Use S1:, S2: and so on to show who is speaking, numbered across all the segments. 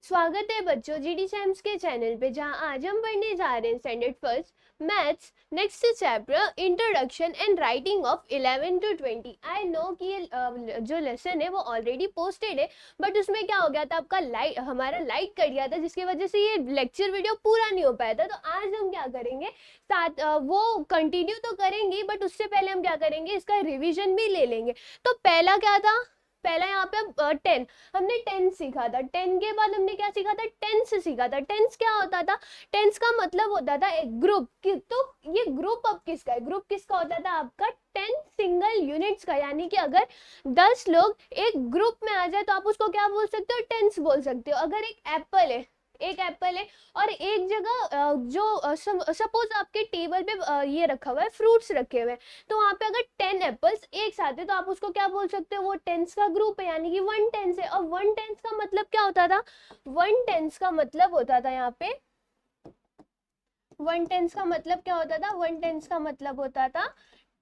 S1: स्वागत है बच्चों जीडी साइंस के चैनल पे, जहां आज हम पढ़ने जा रहे हैं standard first maths next chapter introduction and writing of 11 to 20। I know कि ये जो लेसन है वो ऑलरेडी पोस्टेड है, बट उसमें क्या हो गया था, आपका हमारा लाइट कट गया था, जिसकी वजह से ये लेक्चर वीडियो पूरा नहीं हो पाया था। तो आज हम क्या करेंगे, साथ वो कंटिन्यू तो करेंगे, बट उससे पहले हम क्या करेंगे, इसका रिविजन भी ले लेंगे। तो पहला क्या था, पहला यहाँ पे 10, हमने टेंस सीखा था। 10 के बाद हमने क्या सीखा था, टेंस सीखा था। टेंस क्या होता था, टेंस का मतलब होता था एक ग्रुप की। तो ये ग्रुप अब किसका है, ग्रुप किसका होता था आपका 10 सिंगल यूनिट्स का। यानी कि अगर 10 लोग एक ग्रुप में आ जाए तो आप उसको क्या बोल सकते हो, टेंस बोल सकते हो। अगर एक एप्पल है और एक जगह जो सपोज आपके टेबल पे ये रखा हुआ है, फ्रूट्स रखे हुए हैं, तो वहां पे अगर 10 एप्पल्स एक साथ है तो आप उसको क्या बोल सकते हो, वो टेंस का ग्रुप है, यानी कि 1 टेंस है। और 1 टेंस का मतलब क्या होता था, 1 टेंस का मतलब होता था यहाँ पे 1 टेंस का मतलब क्या होता था, 1 टेंस का मतलब होता था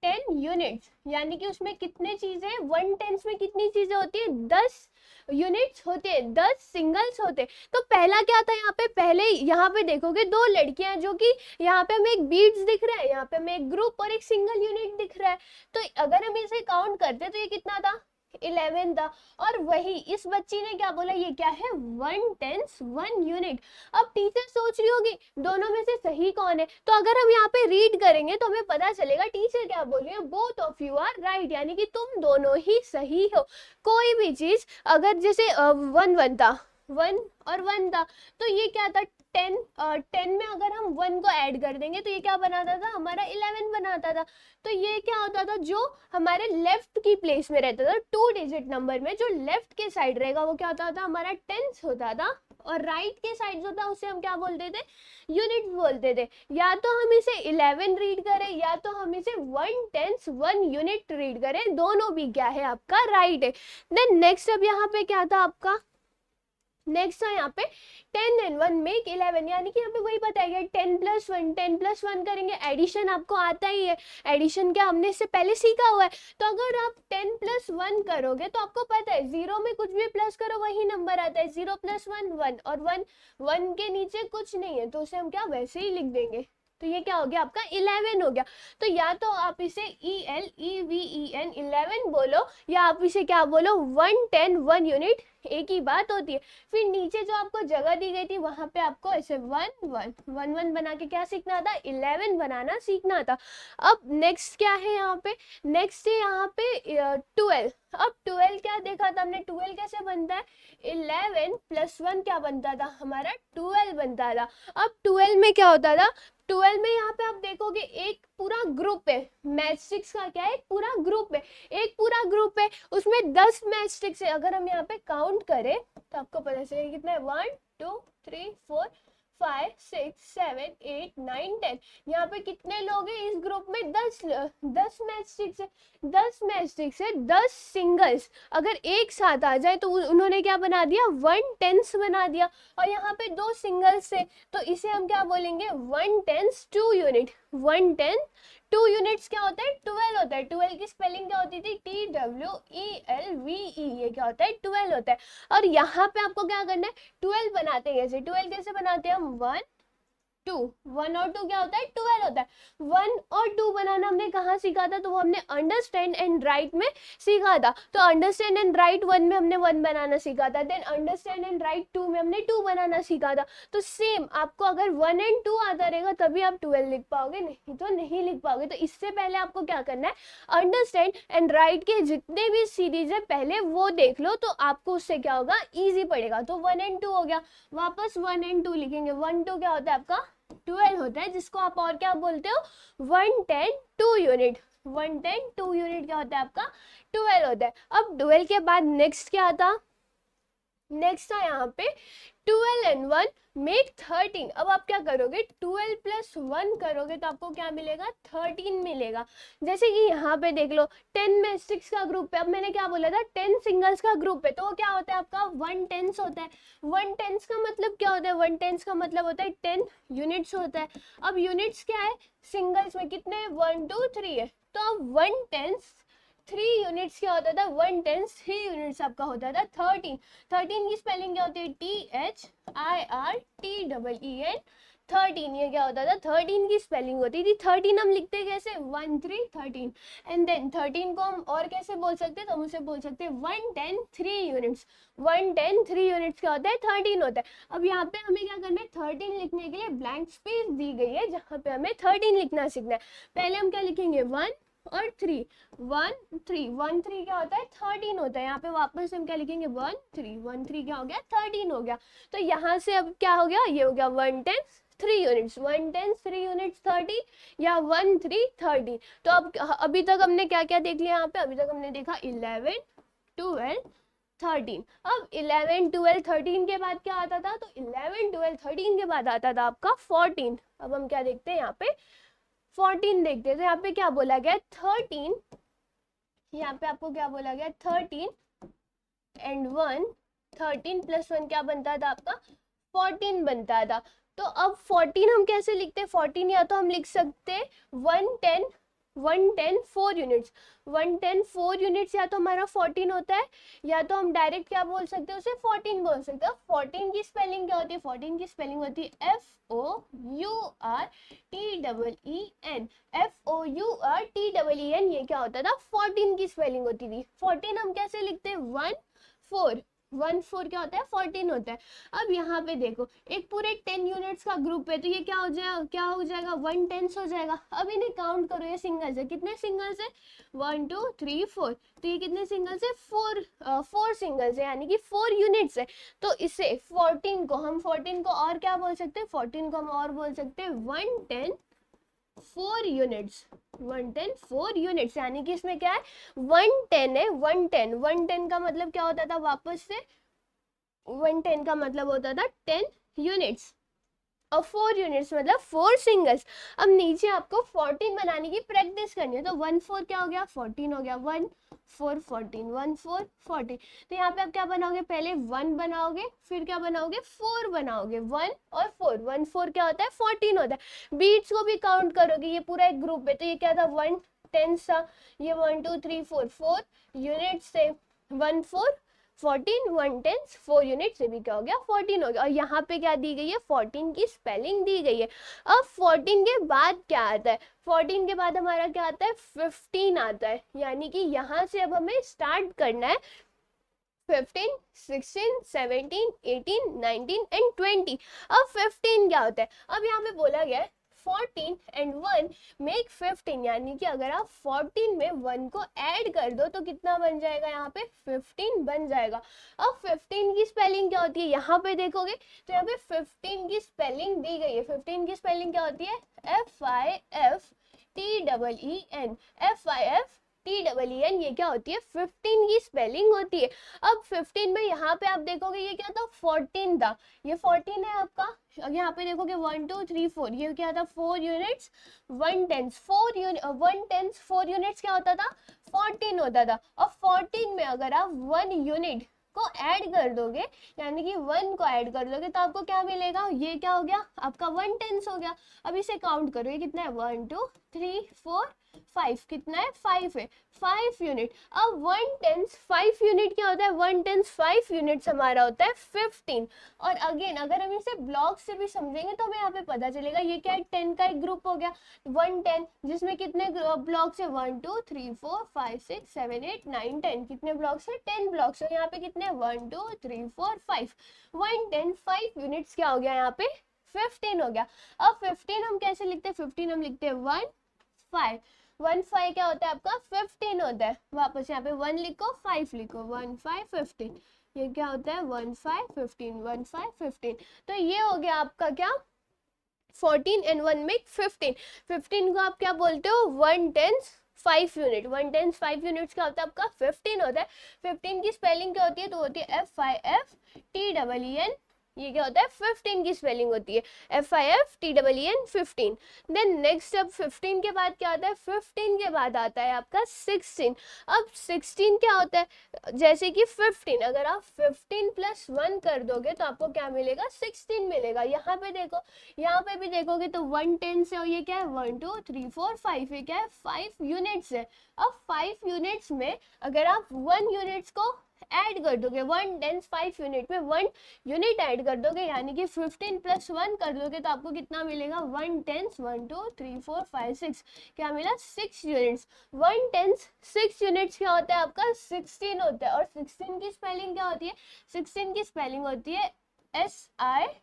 S1: 10 यूनिट्स। यानी कि उसमें कितने चीजें, 1 टेंस में कितनी चीजें होती है, 10 यूनिट्स होते हैं, 10 सिंगल्स होते हैं। तो पहला क्या था यहाँ पे, पहले यहाँ पे देखोगे दो लड़कियां जो कि यहाँ पे हमें एक बीड्स दिख रहा है, यहाँ पे हमें एक ग्रुप और एक सिंगल यूनिट दिख रहा है। तो अगर हम इसे काउंट करते तो ये कितना था, 11 था। और वही इस बच्ची ने क्या बोला, ये क्या है, 1 टेंस 1 यूनिट। अब टीचर सोच रही होगी दोनों में से सही कौन है, तो अगर हम यहाँ पे रीड करेंगे तो हमें पता चलेगा टीचर क्या बोल रही है, both of you are right, यानी कि तुम दोनों ही सही हो। कोई भी चीज अगर जैसे 1 था, 1 और 1 था, तो ये क्या था 10, 10 में अगर हम 1 को ऐड कर देंगे तो ये क्या बनाता था, हमारा 11 बनाता था। तो ये क्या होता था, जो हमारे लेफ्ट की प्लेस में रहता था 2 डिजिट नंबर में, जो लेफ्ट के साइड रहेगा वो क्या होता था, हमारा टेंस होता था। और राइट के साइड जो था उसे हम क्या बोलते थे, यूनिट बोलते थे। या तो हम इसे 11 रीड करें या तो हम इसे 1 टेंस 1 यूनिट रीड करें, दोनों भी क्या है आपका राइट है। देन नेक्स्ट अब यहाँ पे क्या था आपका, नेक्स्ट है यहाँ पे 10 and 1 मेक 11, यानी कि यहाँ पे वही बताया 10 + 1, 10 + 1 करेंगे। एडिशन आपको आता ही है, एडिशन क्या हमने इससे पहले सीखा हुआ है। तो अगर आप 10 + 1 करोगे तो आपको पता है जीरो में कुछ भी प्लस करो वही नंबर आता है, 0 + 1 1, और 1 के नीचे कुछ नहीं है तो उसे हम क्या वैसे ही लिख देंगे। तो ये क्या हो गया आपका 11 हो गया। तो या तो आप इसे ELEVEN 11 बोलो, या आप इसे क्या बोलो 1 10 1 यूनिट, एक ही बात होती है। फिर नीचे जो आपको जगह दी गई थी वहां पे आपको ऐसे 1 1 1 1 बना के क्या सीखना था, 11 बनाना सीखना था। अब नेक्स्ट क्या है यहाँ पे, नेक्स्ट है यहाँ पे 12। अब 12 क्या देखा था हमने, 12 कैसे बनता है, 11 + 1 क्या बनता था, हमारा 12 बनता था। अब 12 में क्या होता था, 12 में यहाँ पे आप देखोगे एक पूरा ग्रुप है, मैट्रिक्स का क्या है, एक पूरा ग्रुप है, एक पूरा ग्रुप है, उसमें 10 मैट्रिक्स है। अगर हम यहाँ पे काउंट करें तो आपको पता चलेगा कितना है, 1 2 3 4 5 6 7 8 9 10। यहाँ पे कितने लोग हैं इस ग्रुप में, 10 मैट्रिक्स है, 10 मैट्रिक्स है, 10 सिंगल्स अगर एक साथ आ जाए तो उन्होंने क्या बना दिया, 1 टेंस बना दिया। और यहाँ पे 2 सिंगल्स है तो इसे हम क्या बोलेंगे, 1 टेंस 2 यूनिट। 1 टेंस 2 यूनिट्स क्या होता है, 12 होता है। 12 की स्पेलिंग क्या होती थी, TWELVE, ये क्या होता है, 12 होता है। और यहाँ पे आपको क्या करना है, 12 बनाते हैं कैसे, 12 कैसे बनाते हैं हम, 1 2, 1 और 2 क्या होता है, 12 होता है। 1 और 2 बनाना हमने कहाँ सीखा था, तो वो हमने अंडरस्टैंड एंड राइट में सीखा था। तो अंडरस्टैंड एंड राइट 1 में हमने 1 बनाना सीखा था, देन अंडरस्टैंड एंड राइट 2 में हमने 2 बनाना सीखा था। तो सेम आपको अगर 1 and 2 आता रहेगा तभी आप 12 लिख पाओगे, नहीं तो नहीं लिख पाओगे। तो इससे पहले आपको क्या करना है, अंडरस्टैंड एंड राइट के जितने भी सीरीज है पहले वो देख लो, तो आपको उससे क्या होगा, ईजी पड़ेगा। तो 1 and 2 हो गया, वापस 1 and 2 लिखेंगे। 1 2 क्या होता है आपका 12 होता है, जिसको आप और क्या बोलते हो, 1 10 2 यूनिट। 1 10 2 यूनिट क्या होता है आपका, 12 होता है। अब 12 के बाद नेक्स्ट क्या था, नेक्स्ट था यहाँ पे 12 and 1 मेक 13। अब आप क्या करोगे, 12 + 1 करोगे तो आपको क्या मिलेगा, 13 मिलेगा। जैसे कि यहाँ पे देख लो 10 मैट्रिक्स का ग्रुप है, अब मैंने क्या बोला था 10 सिंगल्स का ग्रुप है, तो वो क्या होता है आपका 1 टेंस होता है। 1 टेंस का मतलब क्या होता है, 1 टेंस का मतलब होता है 10 यूनिट्स होता है। अब यूनिट्स क्या है, सिंगल्स में कितने, 1 2 3 है, तो अब 1 टेंस 3 यूनिट्स क्या होता था, 1/10 3 यूनिट्स आपका होता था 13। 13 की स्पेलिंग क्या होती है, THIRTEEN 13। ये क्या होता था, 13 की स्पेलिंग होती थी। 13 हम लिखते कैसे, 1 3 13। एंड देन 13 को हम और कैसे बोल सकते हैं, तो हम उसे बोल सकते हैं 1/10 3 यूनिट्स। 1/10 3 यूनिट्स क्या होता है, 13 होता है। अब यहाँ पे हमें क्या करना है, 13 लिखने के लिए ब्लैंक स्पेस दी गई है जहाँ पे हमें 13 लिखना सीखना है। पहले हम क्या लिखेंगे, 1 और 3, 1 3, 1 3 क्या होता है, 13 होता है। यहाँ पे वापस हम क्या लिखेंगे, 1 3, 1 3 क्या हो गया, 13 हो गया। तो यहाँ से अब क्या हो गया, ये हो गया 1/10 3 यूनिट्स, 1/10 3 यूनिट्स 30 या 1 3 30। तो अब अभी तक हमने क्या क्या देख लिया यहाँ पे, अभी तक हमने देखा 11 12 13। अब 11 12 13 के बाद क्या आता था, तो 11 12 13 के बाद आता था आपका 14। अब हम क्या देखते हैं यहाँ पे, 14 देखते हैं। तो यहाँ पे क्या बोला गया, 13, यहाँ पे आपको क्या बोला गया, 13 एंड 1, 13 प्लस 1 क्या बनता था आपका, 14 बनता था। तो अब 14 हम कैसे लिखते हैं, 14 या तो हम लिख सकते हैं 110 110 4 यूनिट्स, 110 4 यूनिट्स या तो हमारा 14 होता है, या तो हम डायरेक्ट क्या बोल सकते हैं, उसे 14 बोल सकते हैं। 14 की स्पेलिंग क्या होती है, 14 की स्पेलिंग होती है FOURTEEN, FOURTEEN। ये क्या होता था, 14 की स्पेलिंग होती थी। 14 हम कैसे लिखते हैं, 1 4, 1 4 क्या होता है, 14 होता है। अब यहाँ पे देखो, एक पूरे 10 यूनिट्स का ग्रुप है, तो ये क्या हो जाएगा, क्या हो जाएगा, 1/10 हो जाएगा। अब इन्हें काउंट करो, ये सिंगल्स है, कितने सिंगल्स है, 1 2 3 4। तो ये कितने सिंगल्स है, 4 सिंगल्स है, यानी कि 4 यूनिट्स है। तो इसे 14 को हम 14 को और क्या बोल सकते हैं, 14 को हम और बोल सकते हैं 110 4 यूनिट्स, 110 4 यूनिट्स। यानी कि इसमें क्या है, 110 है, 110 110 का मतलब क्या होता था, वापस से 110 का मतलब होता था 10 यूनिट्स, और 4 यूनिट्स मतलब 4 सिंगल्स। अब नीचे आपको 14 बनाने की प्रैक्टिस करनी है। तो 1 4 क्या हो गया, 14 हो गया, 1 4 14, 1 4 14। तो यहाँ पे आप क्या बनाओगे, पहले 1 बनाओगे, फिर क्या बनाओगे, 4 बनाओगे, 1 और 4, 1 4 क्या होता है, 14 होता है। बीट्स को भी काउंट करोगे, ये पूरा एक ग्रुप है, तो ये क्या था, 1/10 था, ये 1 2 3 4 4 यूनिट्स थे, 1 4 14 1/10 4 यूनिट से भी क्या हो गया, 14 हो गया। और यहाँ पे क्या दी गई है, 14 की स्पेलिंग दी गई है। अब 14 के बाद क्या आता है, 14 के बाद हमारा क्या आता है, 15 आता है। यानी कि यहाँ से अब हमें स्टार्ट करना है 15 16 17 18 19 एंड 20। अब 15 क्या होता है, अब यहाँ पे बोला गया है 14 एंड 1 मेक 15, यानी कि अगर आप 14 में 1 को ऐड कर दो तो कितना बन जाएगा, यहाँ पे 15 बन जाएगा। अब 15 की स्पेलिंग क्या होती है, यहाँ पे देखोगे तो यहाँ पे 15 की स्पेलिंग दी गई है। 15 की स्पेलिंग क्या होती है, FIFTEEN, FIFTEEN। ये क्या होती है, 15 की स्पेलिंग होती है। अब 15 में यहाँ पे आप देखोगे ये क्या था, 14 था, ये 14 है आपका। यहाँ पे देखोगे 1 2 3 4, ये क्या था, 4 यूनिट्स, 1/10 4 यूनिट्स क्या होता था, 14 होता था। और 14 में अगर आप 1 यूनिट को ऐड कर दोगे, यानी कि 1 को ऐड कर दोगे, तो आपको क्या मिलेगा, ये क्या हो गया, आपका 1/10 हो गया। अब इसे काउंट करो, ये कितना है, 1 2 3 4 5, कितना है, 5 है, 5 यूनिट। अब 1/10 5 यूनिट क्या होता है, 1/10 5 यूनिट्स हमारा होता है 15। और अगेन अगर हम इसे ब्लॉक से भी समझेंगे तो हमें यहाँ पे पता चलेगा ये क्या है, 10 का एक ग्रुप हो गया, 110, जिसमें कितने ब्लॉक्स है, 1 2 3 4 5 6 7 8 9 10, कितने ब्लॉक्स है, 10 ब्लॉक्स। और यहाँ पे कितने, 1 2 3 4 5, 110 5 यूनिट्स क्या हो गया, यहाँ पे 15 हो गया। अब 15 हम कैसे लिखते हैं, 15 हम लिखते हैं 1 5, 1 5 क्या होता है आपका, 15 होता है। वापस यहाँ पे 1 लिखो 5 लिखो, 1 5 15, ये क्या होता है, 1 5 15, 1 5 15। तो ये हो गया आपका क्या, 14 एंड 1 मेक 15। 15 को आप क्या बोलते हो, 1/10 5 यूनिट, 1/10 5 यूनिट्स क्या होता है आपका, 15 होता है। 15 की स्पेलिंग क्या होती है, तो होती है FIFTEEN, ये क्या होता है 15 की स्पेलिंग होती है, FIFTEEN 15। देन नेक्स्ट अब 15 के बाद क्या आता है, 15 के बाद आता है आपका 16। अब 16 क्या होता है, जैसे कि 15 अगर आप 15 प्लस 1 कर दोगे तो आपको क्या मिलेगा 16 मिलेगा। यहाँ पे देखो, यहाँ पे भी देखोगे तो 110 से, और ये क्या है 1 2 3 4 5, ये क्या है 5 यूनिट्स है। अब 5 यूनिट्स में अगर आप 1 यूनिट्स को ऐड कर दोगे, 1 5 यूनिट में 1 यूनिट ऐड कर दोगे, यानी कि 15 प्लस 1 कर दोगे तो आपको कितना मिलेगा 1 10 1 2 3 4 5 6, क्या मिला 6 यूनिट्स। 1 10 6 यूनिट्स क्या होता है आपका 16 होता है। और 16 की स्पेलिंग क्या होती है, 16 की स्पेलिंग होती है SIXTEEN,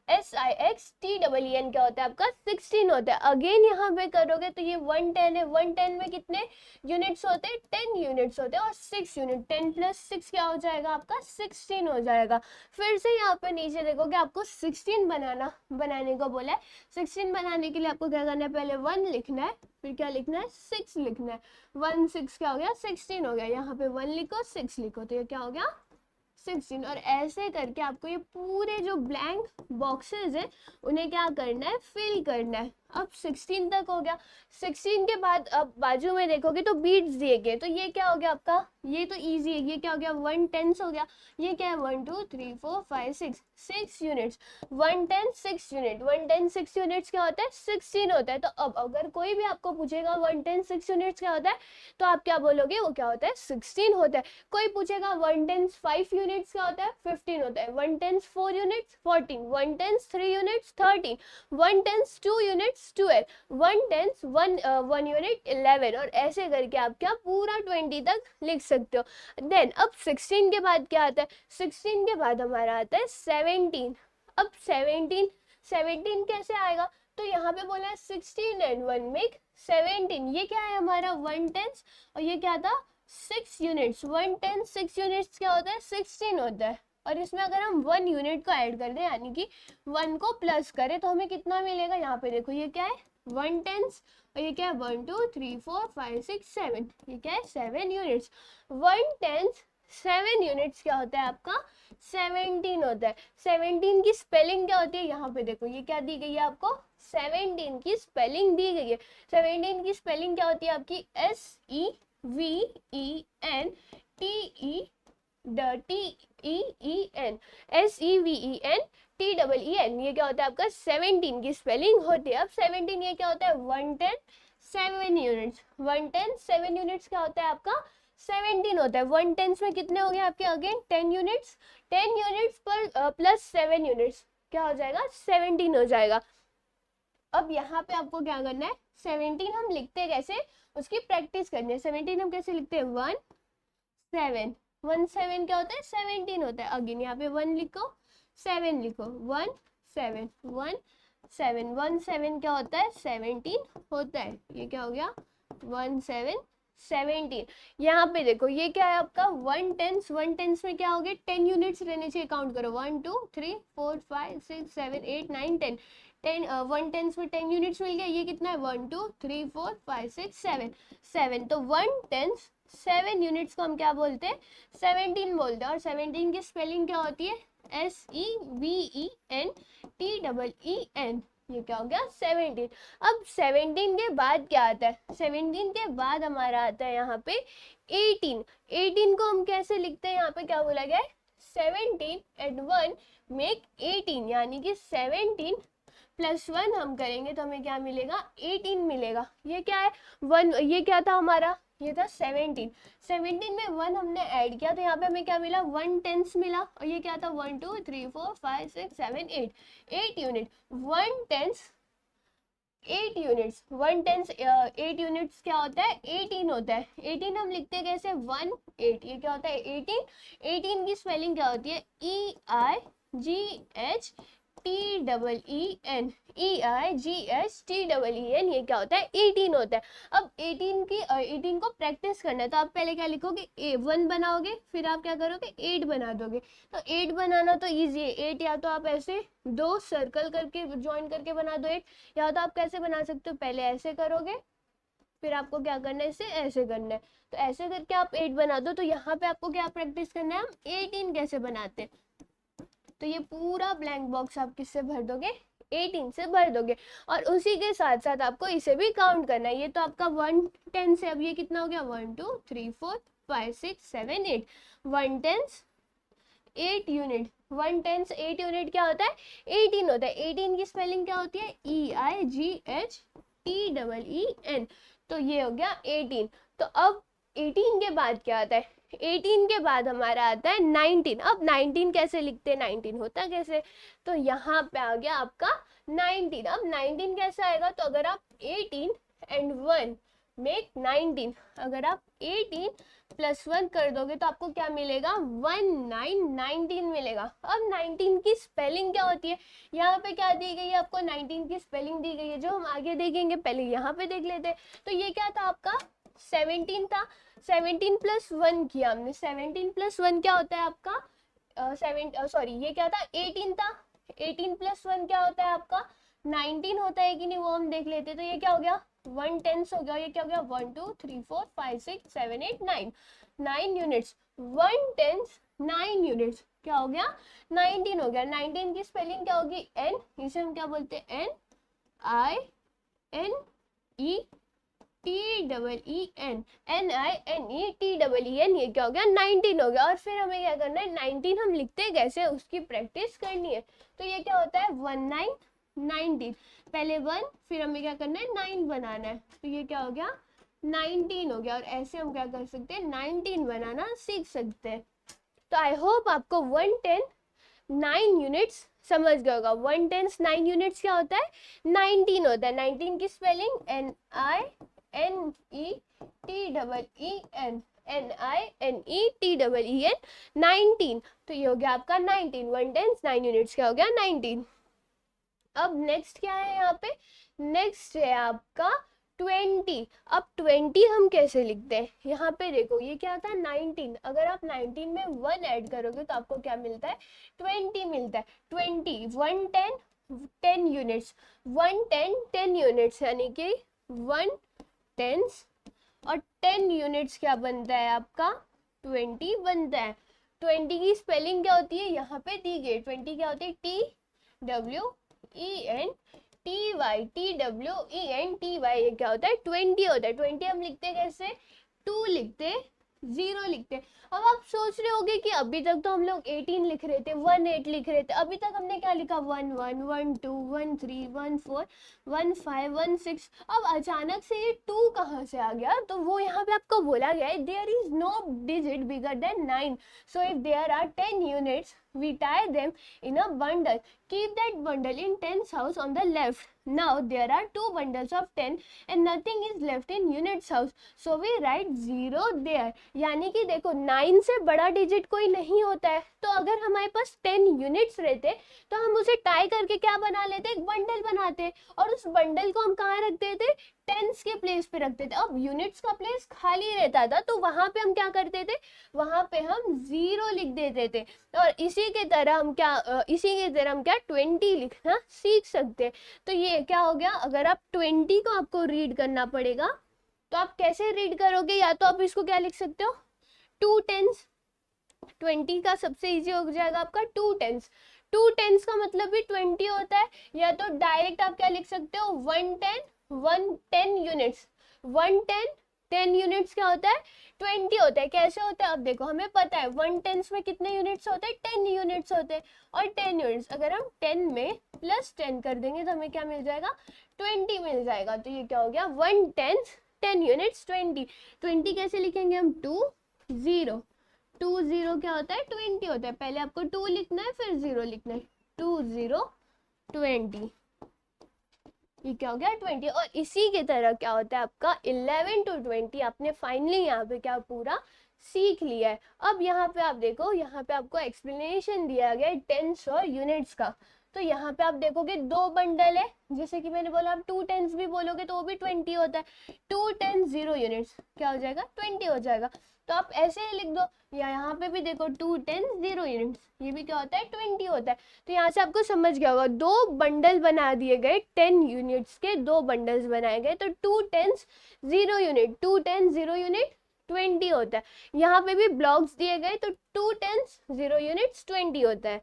S1: SIXTEEN क्या होता है आपका 16 होता है। अगेन यहाँ पे करोगे तो ये 110 है, 110 में कितने यूनिट्स होते हैं 10 यूनिट्स होते हैं, और 6 यूनिट 10 प्लस 6 क्या हो जाएगा आपका 16 हो जाएगा। फिर से यहाँ पे नीचे देखोगे आपको 16 बनाने को बोला है। 16 बनाने के लिए आपको क्या करना है, पहले 1 लिखना है, फिर क्या लिखना है 6 लिखना है। 1 6 क्या हो गया 16 हो गया, यहाँ पे 1 लिखो 6 लिखो, तो ये क्या हो गया 16। और ऐसे करके आपको ये पूरे जो ब्लैंक बॉक्सेस है उन्हें क्या करना है फिल करना है। अब 16 तक हो गया। 16 के बाद अब बाजू में देखोगे तो बीट्स दिए गए, तो ये क्या हो गया आपका, ये तो इजी है, ये क्या हो गया 1 10 हो गया। ये क्या है 1 2 3 4 5 6 यूनिट्स, 1 10 6 यूनिट, 1 10 6 यूनिट्स क्या होता है 16 होता है। तो अब अगर कोई भी आपको पूछेगा 1 10 6 यूनिट्स क्या होता है, तो आप क्या बोलोगे वो क्या होता है 16 होता है। कोई पूछेगा 1 10 5 यूनिट्स क्या होता है 15 होता है। 1 10 4 यूनिट्स 14, 1 10 3 यूनिट्स 13, 1 10 2 यूनिट्स 12, 1 10 1 यूनिट 11, और ऐसे करके आप क्या पूरा 20 तक लिख सकते हो। देन अब 16 के बाद क्या आता है, 16 के बाद हमारा आता है 17। अब 17 कैसे आएगा, तो यहाँ पे बोला है 16 एंड 1 मेक 17। ये क्या है हमारा 1 10, और ये क्या था 6 यूनिट्स। 1 10 6 यूनिट्स क्या होता है 16 होता है। और इसमें अगर हम 1 यूनिट को ऐड कर दें, यानी कि 1 को प्लस करें, तो हमें कितना मिलेगा, यहाँ पे देखो ये क्या है 1 10, और ये क्या है 1 2 3 4 5 6 7, ये क्या है 7 यूनिट्स। 1 10 7 यूनिट्स क्या होता है आपका 17 होता है। 17 की स्पेलिंग क्या होती है, यहाँ पे देखो ये क्या दी गई है आपको 17 की स्पेलिंग दी गई है। 17 की स्पेलिंग क्या होती है आपकी SEVEN TEEN, ये क्या होता है आपका 17 की स्पेलिंग होती है। अब 17 ये क्या होता है 1 10 7 यूनिट्स, 1 10 7 यूनिट्स क्या होता है आपका 17 होता है। 1 10 में कितने हो गए आपके अगेन 10 यूनिट्स, 10 यूनिट्स पर प्लस 7 यूनिट्स क्या हो जाएगा 17 हो जाएगा। अब यहाँ पे आपको क्या करना है 17 हम लिखते कैसे उसकी प्रैक्टिस करनी है। 17 हम कैसे लिखते हैं 1 7, 1 7 क्या होता है 17 होता है। अगेन यहाँ पे 1 लिखो 7 लिखो 1 7 1 7, 1 7 क्या होता है 17 होता है। ये क्या हो गया 1 7 17। यहाँ पे देखो ये क्या है आपका 1 10, 1 10 में क्या हो गया 10 यूनिट्स रहने चाहिए, काउंट करो 1 2 3 4 5 6 7 8 9 10, 1 10 में 10 यूनिट्स मिल गया। ये कितना है 1 2 3 4 5 6 7 7, तो 1 10 7 यूनिट्स को हम क्या बोलते हैं 17 बोलते हैं। और 17 की स्पेलिंग क्या होती है SEVENTEEN, ये क्या हो गया 17। अब 17 के बाद क्या आता है 17 के बाद हमारा आता है यहाँ पे 18। 18 को हम कैसे लिखते हैं, यहाँ पे क्या बोला गया है 17 एंड 1 मेक 18, यानी कि 17 प्लस 1 हम करेंगे तो हमें क्या मिलेगा 18 मिलेगा। ये क्या है 1, ये क्या था हमारा ये था 17, 17 में 1 हमने ऐड किया तो यहाँ पे हमें क्या मिला 1 10 मिला। और ये क्या था 1 2 3 4 5 6 7 8, 8 यूनिट 1 10 8 यूनिट्स, 1 10 8 यूनिट्स क्या होता है 18 होता है। 18 हम लिखते हैं कैसे 1 8, ये क्या होता है 18। 18 की स्पेलिंग क्या होती है EIGHTEEN, EIGHTEEN, ये क्या होता है 18 होता है। अब 18 को प्रैक्टिस करना है तो आप पहले क्या लिखोगे 1 बनाओगे, फिर आप क्या करोगे 8 बना दोगे। तो 8 बनाना तो इजी है, 8 या तो आप ऐसे 2 सर्कल करके ज्वाइन करके बना दो 8, या तो आप कैसे बना सकते हो पहले ऐसे करोगे फिर आपको क्या करना है, इसे ऐसे करना है। तो ऐसे करके आप 8 बना दो। तो यहाँ पे आपको क्या प्रैक्टिस करना है, हम 18 कैसे बनाते हैं। तो ये पूरा ब्लैंक बॉक्स आप किससे भर दोगे, 18 से भर दोगे। और उसी के साथ साथ आपको इसे भी काउंट करना है। ये तो आपका 110 से, अब ये कितना हो गया, 1 2 3 4 5 6 7 8, 110 8 यूनिट। 110 8 यूनिट क्या होता है, 18 होता है। 18 की स्पेलिंग क्या होती है, EIGHTEEN। तो ये हो गया 18। तो अब 18 के बाद क्या आता है, 18 के बाद हमारा आता है 19। अब 19 कैसे लिखते हैं, 19 होता कैसे, तो यहाँ पे आ गया आपका 19। अब 19 कैसे आएगा, तो अगर आप 18 एंड 1 मेक 19, अगर आप 18 प्लस 1 कर दोगे तो आपको क्या मिलेगा, 19 मिलेगा। अब 19 की स्पेलिंग क्या होती है, यहाँ पे क्या दी गई है आपको, 19 की स्पेलिंग दी गई है, जो हम आगे देखेंगे, पहले यहाँ पे देख लेते हैं। तो ये क्या था आपका, 17 था। 17 प्लस 1 किया हमने, 17 प्लस 1 क्या होता है आपका, ये क्या था, 18 था। 18 प्लस 1 क्या होता है आपका, 19 होता है कि नहीं, वो हम देख लेते। तो ये क्या हो गया, 1/10 हो गया। ये क्या हो गया, 1 2 3 4 5 6 7 8 9, 9 यूनिट्स। 1/10 9 यूनिट्स क्या हो गया, 19 हो गया। 19 की स्पेलिंग क्या होगी, एन, इसे हम क्या बोलते हैं, NINETEEN, NINETEEN, ये क्या हो गया, 19 हो गया। और फिर हमें क्या करना है, 19 हम लिखते कैसे, उसकी प्रैक्टिस करनी है। तो ये क्या होता है, 19 पहले 1, फिर हमें क्या करना है, 9 बनाना है। तो ये क्या हो गया, 19 हो गया। और ऐसे हम क्या कर सकते हैं, 19 बनाना सीख सकते हैं। तो आई होप आपको 110 9 यूनिट्स समझ गए होगा। 110 9 यूनिट्स क्या होता है, 19 होता है। 19 की स्पेलिंग NINETEEN, NINETEEN, 19। तो ये हो गया आपका 19, 110 9 यूनिट्स क्या हो गया, 19। अब नेक्स्ट क्या है यहाँ पे, नेक्स्ट है आपका 20। अब 20 हम कैसे लिखते हैं, यहाँ पे देखो, ये क्या था, 19। अगर आप 19 में 1 ऐड करोगे तो आपको क्या मिलता है, 20 मिलता है। 20 110 10 यूनिट्स, 110 10 यूनिट्स, यानी कि 1 टेंस और 10 यूनिट्स क्या बनता है आपका, 20 बनता है। 20 की स्पेलिंग क्या होती है, यहाँ पे दी गई। 20 क्या होती है, TWENTY, ये क्या होता है, 20 होता है। 20 हम लिखते कैसे, 2 लिखते, 0 लिखते। अब आप सोच रहे होगे कि अभी तक तो हम लोग 18 लिख रहे थे, 18 लिख रहे थे, अभी तक हमने क्या लिखा, 1 1 1 2 1 3 1 4 1 5 1 6। अब अचानक से ये 2 कहाँ से आ गया, तो वो यहाँ पे आपको बोला गया है, there is no digit bigger than 9, so if there are 10 units we tie them in a bundle, keep that bundle in 10's house on the left. Now there are 2 bundles of 10 and nothing is left in units house, so we write 0 there. यानी कि देखो 9 से बड़ा digit कोई नहीं होता है। तो अगर हमारे पास 10 यूनिट्स रहते तो हम उसे टाई करके क्या बना लेते, एक बंडल बनाते, और उस बंडल को हम कहाँ रखते थे, टेंस के प्लेस पे रखते थे। अब यूनिट्स का प्लेस खाली रहता था, तो वहां पे हम क्या करते थे, वहां पे हम 0 लिख देते थे। और इसी की तरह हम क्या 20 लिखना सीख सकते हैं। तो ये क्या हो गया, अगर आप 20 को आपको रीड करना पड़ेगा तो आप कैसे रीड करोगे, या तो आप इसको क्या लिख सकते हो, 2 टेंस। 20 का सबसे इजी हो जाएगा आपका 2 टेंस। 2 टेंस का मतलब भी 20 होता है, या तो डायरेक्ट आप क्या लिख सकते हो, 110 यूनिट्स। 110 10 यूनिट्स क्या होता है, 20 होता है। कैसे होता है, अब देखो हमें पता है 1/10 में कितने यूनिट्स होते हैं, 10 यूनिट्स होते हैं। और 10 यूनिट्स अगर हम 10 में प्लस 10 कर देंगे तो हमें क्या मिल जाएगा, 20 मिल जाएगा। तो ये क्या हो गया, 1/10 10 यूनिट्स 20। 20 कैसे लिखेंगे हम, 2 0, 2 0 क्या होता है, 20 होता है। पहले आपको 2 लिखना है, फिर 0 लिखना है, 2 0 20, ये क्या हो गया 20। और इसी की तरह क्या होता है आपका 11 to 20, आपने फाइनली यहाँ पे क्या पूरा सीख लिया है। अब यहाँ पे आप देखो, यहाँ पे आपको एक्सप्लेनेशन दिया गया है टेंस और यूनिट्स का। तो यहाँ पे आप देखोगे 2 बंडल है, जैसे कि मैंने बोला, आप 2 टेंस भी बोलोगे तो वो भी 20 होता है। 2 10 0 यूनिट्स क्या हो जाएगा, 20 हो जाएगा। तो आप ऐसे ही लिख दो, या यहाँ पे भी देखो 2 10 0 यूनिट्स, ये भी क्या होता है 20 होता है। तो यहाँ से आपको समझ गया होगा, दो बंडल बना दिए गए 10 यूनिट्स के, दो बंडल्स बनाए गए, तो 2 10 0 यूनिट, 2 10 0 यूनिट 20 होता है। यहाँ पे भी ब्लॉक्स दिए गए तो 2 10 0 यूनिट्स 20 होता है।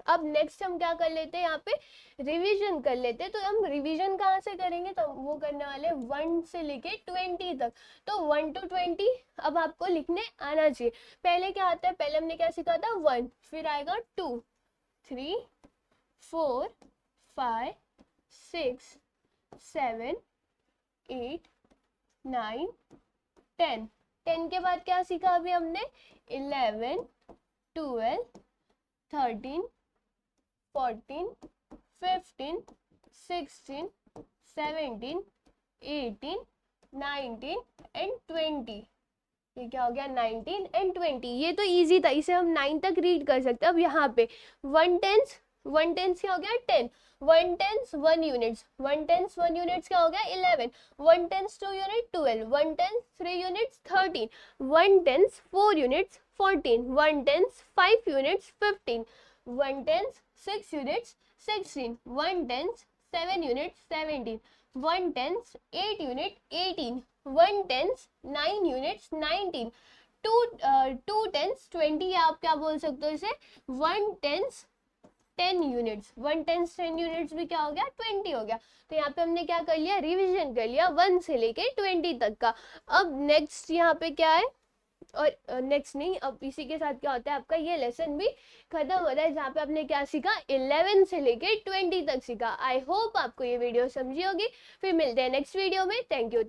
S1: अब नेक्स्ट हम क्या कर लेते हैं, यहाँ पे रिवीजन कर लेते हैं। तो हम रिवीजन कहाँ से करेंगे, तो वो करने वाले 1 से लेके 20 तक। तो 1 to 20 अब आपको लिखने आना चाहिए। पहले क्या आता है, पहले हमने क्या सीखा था 1, फिर आएगा 2 3 4 5 6 7 8 9 10। 10 के बाद क्या सीखा अभी हमने, 11 12 13 14 15 16 17 18 19 एंड 20। ये क्या हो गया 19 एंड 20। ये तो इजी था, इसे हम 9 तक रीड कर सकते हैं। अब यहाँ पे 1 10 क्या हो गया 10, 1 10 1 यूनिट्स, 1 10 1 यूनिट्स क्या हो गया 11, 1 10 2 unit 12, 1 10 3 units 13, 1 10 4 units 14, 1 10 5 units 15, 1 10 6 units 16, 1 10 7 units 17, 1 10 8 unit 18, 1 10 9 units 19, 2 10 20, या आप क्या बोल सकते हो इसे 1 10 10 यूनिट्स, 1 10 10 यूनिट्स भी क्या हो गया 20 हो गया। तो यहाँ पे हमने क्या कर लिया, रिवीजन कर लिया 1 से लेके 20 तक का। अब नेक्स्ट यहाँ पे क्या है, और नेक्स्ट नहीं, अब इसी के साथ क्या होता है आपका ये लेसन भी खत्म होता है, जहाँ पे आपने क्या सीखा 11 से लेके 20 तक सीखा। आई होप आपको ये वीडियो समझी होगी। फिर मिलते हैं नेक्स्ट वीडियो में। Thank you.